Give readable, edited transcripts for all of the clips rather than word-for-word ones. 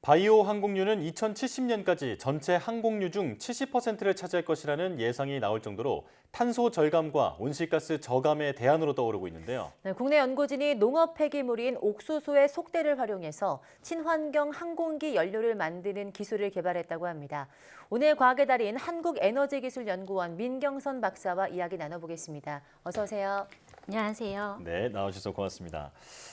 바이오 항공유는 2070년까지 전체 항공유 중 70%를 차지할 것이라는 예상이 나올 정도로 탄소 절감과 온실가스 저감의 대안으로 떠오르고 있는데요. 네, 국내 연구진이 농업 폐기물인 옥수수의 속대를 활용해서 친환경 항공기 연료를 만드는 기술을 개발했다고 합니다. 오늘 과학의 달인 한국에너지기술연구원 민경선 박사와 이야기 나눠보겠습니다. 어서 오세요. 안녕하세요. 네, 나와주셔서 고맙습니다.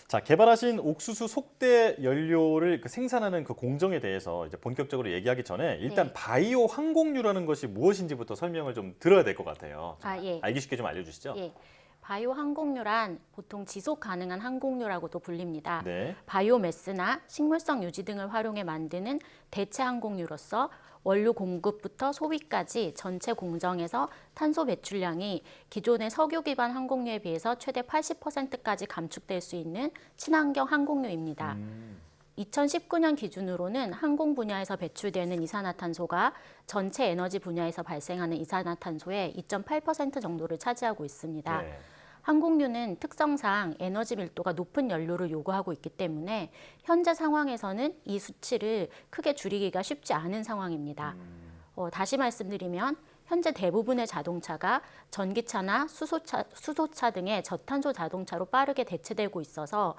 자, 개발하신 옥수수 속대 연료를 생산하는 그 공정에 대해서 이제 본격적으로 얘기하기 전에 일단 네. 바이오 항공유라는 것이 무엇인지부터 설명을 좀 들어야 될 것 같아요. 예. 알기 쉽게 좀 알려주시죠. 예. 바이오 항공유란 보통 지속 가능한 항공유라고도 불립니다. 네. 바이오매스나 식물성 유지 등을 활용해 만드는 대체 항공유로서 원료 공급부터 소비까지 전체 공정에서 탄소 배출량이 기존의 석유 기반 항공유에 비해서 최대 80%까지 감축될 수 있는 친환경 항공유입니다. 2019년 기준으로는 항공 분야에서 배출되는 이산화탄소가 전체 에너지 분야에서 발생하는 이산화탄소의 2.8% 정도를 차지하고 있습니다. 네. 항공유는 특성상 에너지 밀도가 높은 연료를 요구하고 있기 때문에 현재 상황에서는 이 수치를 크게 줄이기가 쉽지 않은 상황입니다. 다시 말씀드리면 현재 대부분의 자동차가 전기차나 수소차 등의 저탄소 자동차로 빠르게 대체되고 있어서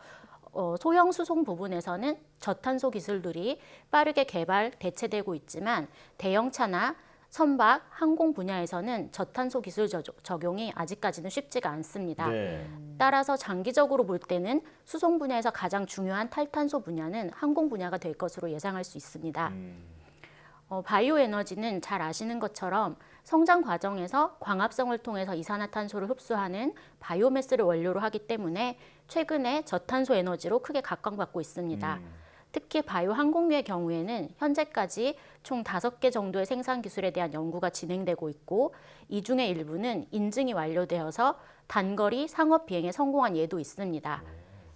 소형 수송 부분에서는 저탄소 기술들이 빠르게 개발, 대체되고 있지만 대형차나 선박, 항공 분야에서는 저탄소 기술 적용이 아직까지는 쉽지가 않습니다. 네. 따라서 장기적으로 볼 때는 수송 분야에서 가장 중요한 탈탄소 분야는 항공 분야가 될 것으로 예상할 수 있습니다. 바이오 에너지는 잘 아시는 것처럼 성장 과정에서 광합성을 통해서 이산화탄소를 흡수하는 바이오매스를 원료로 하기 때문에 최근에 저탄소 에너지로 크게 각광받고 있습니다. 특히 바이오 항공유의 경우에는 현재까지 총 5개 정도의 생산 기술에 대한 연구가 진행되고 있고 이 중에 일부는 인증이 완료되어서 단거리 상업 비행에 성공한 예도 있습니다.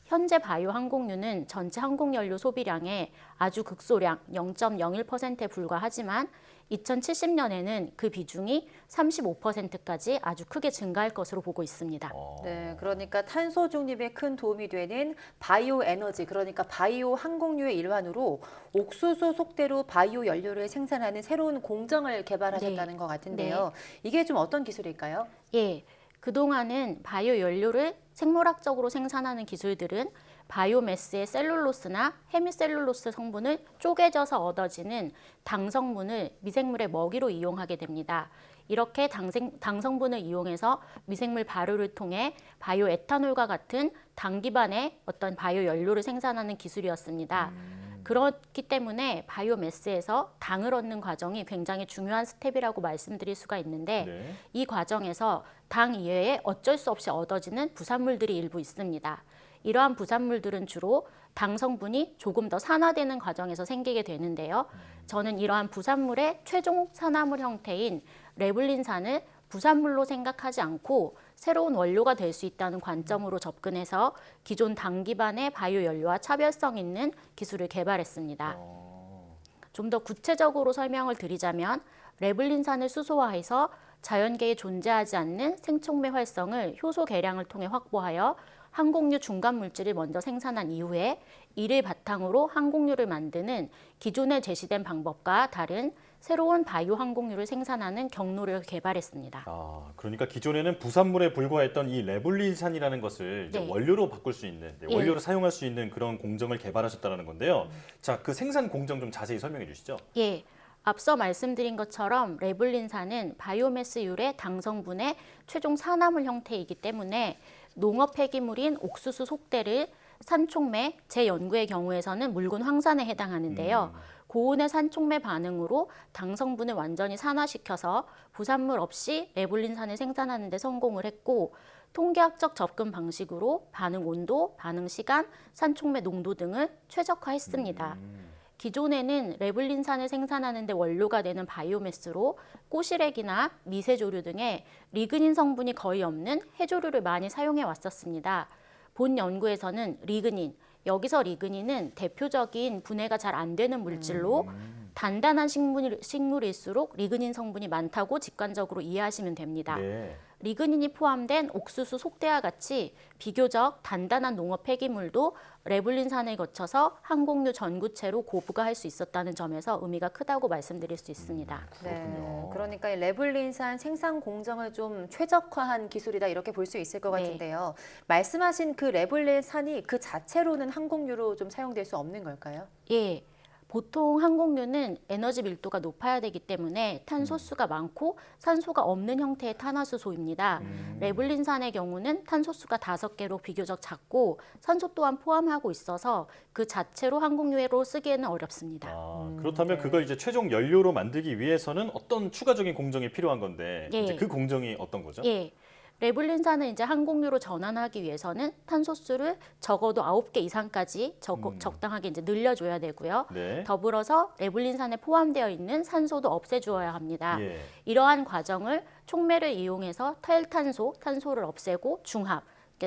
현재 바이오 항공유는 전체 항공연료 소비량의 아주 극소량 0.01%에 불과하지만 2070년에는 그 비중이 35%까지 아주 크게 증가할 것으로 보고 있습니다. 네, 그러니까 탄소 중립에 큰 도움이 되는 바이오 에너지, 그러니까 바이오 항공유의 일환으로 옥수수 속대로 바이오 연료를 생산하는 새로운 공정을 개발하셨다는 것 같은데요. 이게 좀 어떤 기술일까요? 예, 그동안은 바이오 연료를 생물학적으로 생산하는 기술들은 바이오매스의 셀룰로스나 헤미셀룰로스 성분을 쪼개져서 얻어지는 당 성분을 미생물의 먹이로 이용하게 됩니다. 이렇게 당 성분을 이용해서 미생물 발효를 통해 바이오 에탄올과 같은 당 기반의 어떤 바이오 연료를 생산하는 기술이었습니다. 그렇기 때문에 바이오매스에서 당을 얻는 과정이 굉장히 중요한 스텝이라고 말씀드릴 수가 있는데 네. 이 과정에서 당 이외에 어쩔 수 없이 얻어지는 부산물들이 일부 있습니다. 이러한 부산물들은 주로 당 성분이 조금 더 산화되는 과정에서 생기게 되는데요. 저는 이러한 부산물의 최종 산화물 형태인 레블린산을 부산물로 생각하지 않고 새로운 원료가 될 수 있다는 관점으로 접근해서 기존 당 기반의 바이오 연료와 차별성 있는 기술을 개발했습니다. 좀 더 구체적으로 설명을 드리자면 레블린산을 수소화해서 자연계에 존재하지 않는 생촉매 활성을 효소 계량을 통해 확보하여 항공유 중간 물질을 먼저 생산한 이후에 이를 바탕으로 항공유를 만드는 기존에 제시된 방법과 다른 새로운 바이오 항공유를 생산하는 경로를 개발했습니다. 그러니까 기존에는 부산물에 불과했던 이 레블린산이라는 것을 이제 네. 원료로 바꿀 수 있는, 예. 원료로 사용할 수 있는 그런 공정을 개발하셨다는 건데요. 자, 그 생산 공정 좀 자세히 설명해 주시죠. 예, 앞서 말씀드린 것처럼 레블린산은 바이오매스율의 당 성분의 최종 산화물 형태이기 때문에 농업 폐기물인 옥수수 속대를 산촉매, 제 연구의 경우에서는 묽은 황산에 해당하는데요. 고온의 산촉매 반응으로 당 성분을 완전히 산화시켜서 부산물 없이 레블린산을 생산하는 데 성공을 했고 통계학적 접근 방식으로 반응 온도, 반응 시간, 산촉매 농도 등을 최적화했습니다. 기존에는 레블린산을 생산하는 데 원료가 되는 바이오매스로 꼬시래기나 미세조류 등의 리그닌 성분이 거의 없는 해조류를 많이 사용해 왔었습니다. 본 연구에서는 리그닌, 여기서 리그닌은 대표적인 분해가 잘 안 되는 물질로 단단한 식물일수록 리그닌 성분이 많다고 직관적으로 이해하시면 됩니다. 네. 리그닌이 포함된 옥수수 속대와 같이 비교적 단단한 농업 폐기물도 레블린산을 거쳐서 항공유 전구체로 고부가할 수 있었다는 점에서 의미가 크다고 말씀드릴 수 있습니다. 네, 그러니까 이 레블린산 생산 공정을 좀 최적화한 기술이다 이렇게 볼 수 있을 것 네. 같은데요. 말씀하신 그 레블린산이 그 자체로는 항공유로 좀 사용될 수 없는 걸까요? 예. 보통 항공유는 에너지 밀도가 높아야 되기 때문에 탄소수가 많고 산소가 없는 형태의 탄화수소입니다. 레블린산의 경우는 탄소수가 5개로 비교적 작고 산소 또한 포함하고 있어서 그 자체로 항공유로 쓰기에는 어렵습니다. 그렇다면 네. 그걸 이제 최종 연료로 만들기 위해서는 어떤 추가적인 공정이 필요한 건데 예. 이제 그 공정이 어떤 거죠? 예. 레블린산을 이제 항공유로 전환하기 위해서는 탄소수를 적어도 9개 이상까지 적당하게 이제 늘려줘야 되고요. 네. 더불어서 레블린산에 포함되어 있는 산소도 없애주어야 합니다. 예. 이러한 과정을 촉매를 이용해서 탄소를 없애고 중합,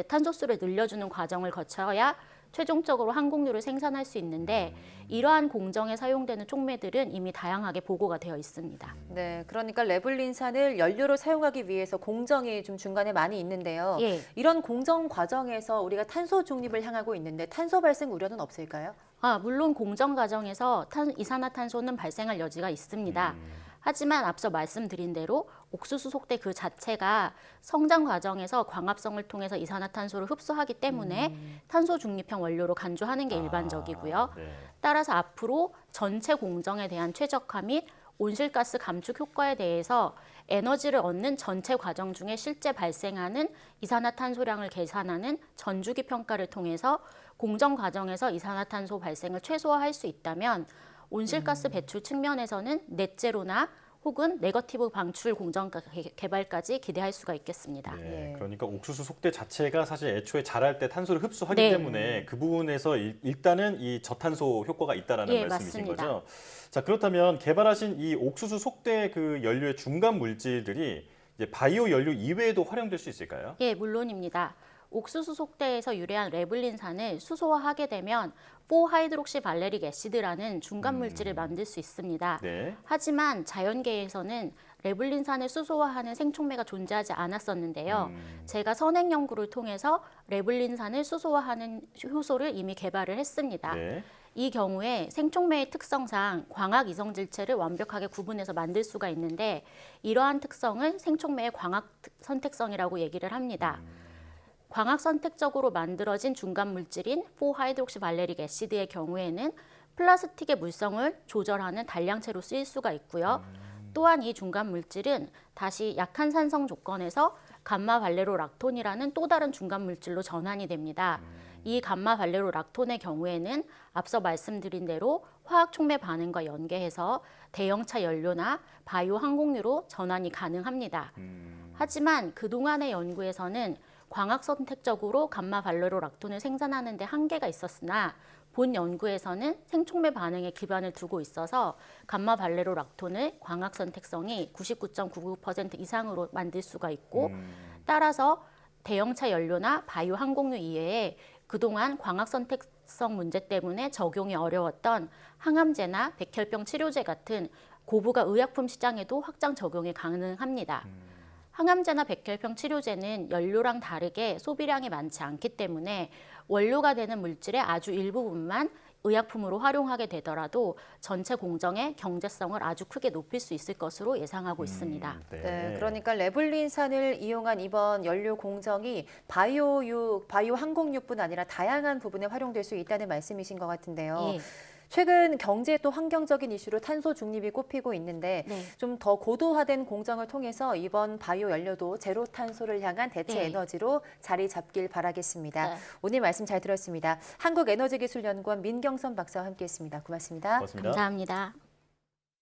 탄소수를 늘려주는 과정을 거쳐야 최종적으로 항공유를 생산할 수 있는데 이러한 공정에 사용되는 촉매들은 이미 다양하게 보고가 되어 있습니다. 네, 그러니까 레블린산을 연료로 사용하기 위해서 공정이 좀 중간에 많이 있는데요. 예. 이런 공정 과정에서 우리가 탄소 중립을 향하고 있는데 탄소 발생 우려는 없을까요? 물론 공정 과정에서 이산화탄소는 발생할 여지가 있습니다. 하지만 앞서 말씀드린 대로 옥수수 속대 그 자체가 성장 과정에서 광합성을 통해서 이산화탄소를 흡수하기 때문에 탄소 중립형 원료로 간주하는 게 일반적이고요. 네. 따라서 앞으로 전체 공정에 대한 최적화 및 온실가스 감축 효과에 대해서 에너지를 얻는 전체 과정 중에 실제 발생하는 이산화탄소량을 계산하는 전주기 평가를 통해서 공정 과정에서 이산화탄소 발생을 최소화할 수 있다면 온실가스 배출 측면에서는 넷제로나 혹은 네거티브 방출 공정 개발까지 기대할 수가 있겠습니다. 네, 예. 그러니까 옥수수 속대 자체가 사실 애초에 자랄 때 탄소를 흡수하기 네. 때문에 그 부분에서 일단은 이 저탄소 효과가 있다라는 예, 말씀이신 맞습니다. 거죠. 자, 그렇다면 개발하신 이 옥수수 속대 그 연료의 중간 물질들이 이제 바이오 연료 이외에도 활용될 수 있을까요? 예, 물론입니다. 옥수수 속대에서 유래한 레블린산을 수소화하게 되면 4하이드록시발레릭 애시드라는 중간 물질을 만들 수 있습니다. 네. 하지만 자연계에서는 레블린산을 수소화하는 생촉매가 존재하지 않았었는데요. 제가 선행 연구를 통해서 레블린산을 수소화하는 효소를 이미 개발을 했습니다. 네. 이 경우에 생촉매의 특성상 광학 이성질체를 완벽하게 구분해서 만들 수가 있는데 이러한 특성을 생촉매의 광학 선택성이라고 얘기를 합니다. 광학 선택적으로 만들어진 중간 물질인 4하이드록시발레릭 애시드의 경우에는 플라스틱의 물성을 조절하는 단량체로 쓰일 수가 있고요. 또한 이 중간 물질은 다시 약한 산성 조건에서 감마 발레로락톤이라는 또 다른 중간 물질로 전환이 됩니다. 이 감마 발레로락톤의 경우에는 앞서 말씀드린 대로 화학 촉매 반응과 연계해서 대형차 연료나 바이오 항공유로 전환이 가능합니다. 하지만 그동안의 연구에서는 광학 선택적으로 감마 발레로락톤을 생산하는 데 한계가 있었으나 본 연구에서는 생촉매 반응에 기반을 두고 있어서 감마 발레로락톤을 광학 선택성이 99.99% 이상으로 만들 수가 있고 따라서 대형차 연료나 바이오 항공유 이외에 그동안 광학 선택성 문제 때문에 적용이 어려웠던 항암제나 백혈병 치료제 같은 고부가 의약품 시장에도 확장 적용이 가능합니다. 항암제나 백혈병 치료제는 연료랑 다르게 소비량이 많지 않기 때문에 원료가 되는 물질의 아주 일부분만 의약품으로 활용하게 되더라도 전체 공정의 경제성을 아주 크게 높일 수 있을 것으로 예상하고 있습니다. 네, 그러니까 레블린산을 이용한 이번 연료 공정이 바이오 항공유뿐 아니라 다양한 부분에 활용될 수 있다는 말씀이신 것 같은데요. 예. 최근 경제 또 환경적인 이슈로 탄소 중립이 꼽히고 있는데 네. 좀 더 고도화된 공정을 통해서 이번 바이오 연료도 제로 탄소를 향한 대체 네. 에너지로 자리 잡길 바라겠습니다. 네. 오늘 말씀 잘 들었습니다. 한국에너지기술연구원 민경선 박사와 함께했습니다. 고맙습니다. 고맙습니다. 감사합니다.